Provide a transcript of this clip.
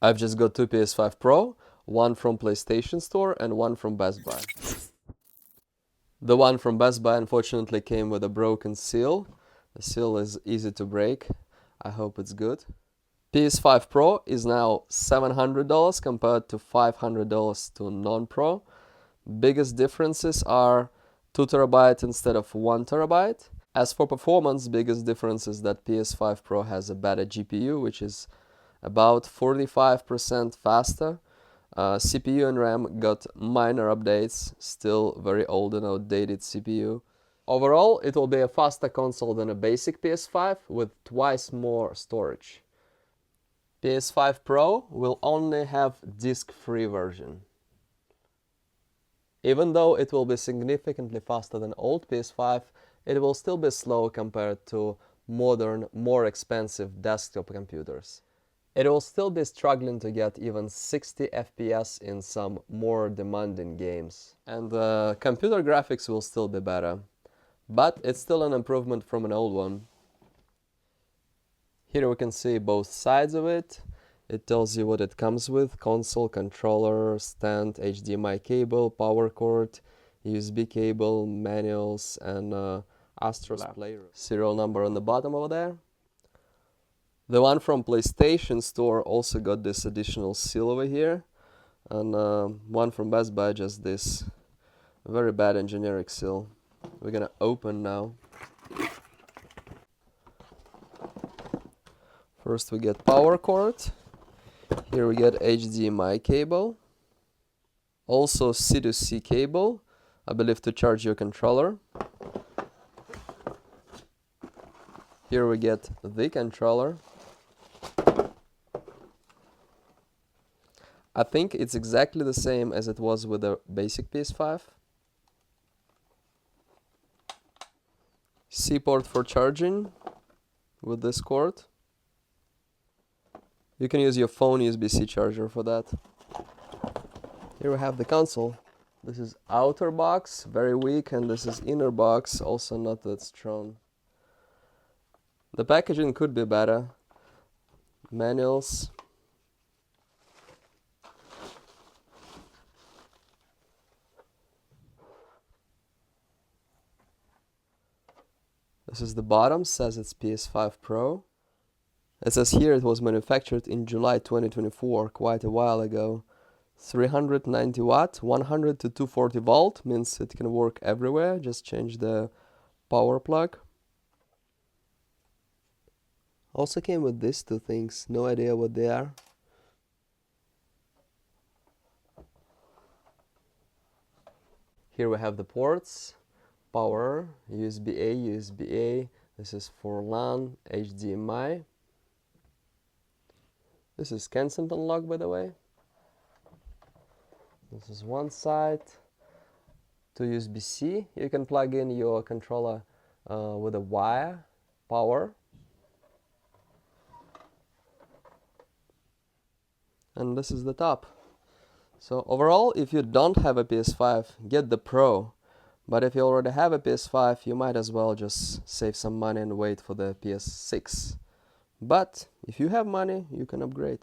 I've just got two PS5 Pro, one from PlayStation Store and one from Best Buy. The one from Best Buy unfortunately came with a broken seal. The seal is easy to break. I hope it's good. PS5 Pro is now $700 compared to $500 to non-Pro. Biggest differences are 2TB instead of 1TB. As for performance, biggest difference is that PS5 Pro has a better GPU, which is about 45% faster. CPU and RAM got minor updates, still very old and outdated CPU. Overall, it will be a faster console than a basic PS5 with twice more storage. PS5 Pro will only have disc-free version. Even though it will be significantly faster than old PS5, it will still be slow compared to modern, more expensive desktop computers. It will still be struggling to get even 60 FPS in some more demanding games. And the computer graphics will still be better. But it's still an improvement from an old one. Here we can see both sides of it. It tells you what it comes with: console, controller, stand, HDMI cable, power cord, USB cable, manuals, and Astro's player. Serial number on the bottom over there. The one from PlayStation Store also got this additional seal over here. And one from Best Buy just this very bad and generic seal. We're gonna open now. First we get power cord. Here we get HDMI cable. Also C2C cable, I believe to charge your controller. Here we get the controller. I think it's exactly the same as it was with the basic PS5. C port for charging with this cord. You can use your phone USB-C charger for that. Here we have the console. This is outer box, very weak, and this is inner box, also not that strong. The packaging could be better. Manuals. This is the bottom, says it's PS5 Pro. It says here it was manufactured in July 2024, quite a while ago. 390 watt, 100 to 240 volt, means it can work everywhere, just change the power plug. Also came with these two things, no idea what they are. Here we have the ports, power, USB-A, USB-A, this is for LAN, HDMI. This is Kensington lock, by the way. This is one side. To USB-C, you can plug in your controller with a wire, power. And this is the top. So overall, if you don't have a PS5, get the Pro. But if you already have a PS5, you might as well just save some money and wait for the PS6. But if you have money, you can upgrade.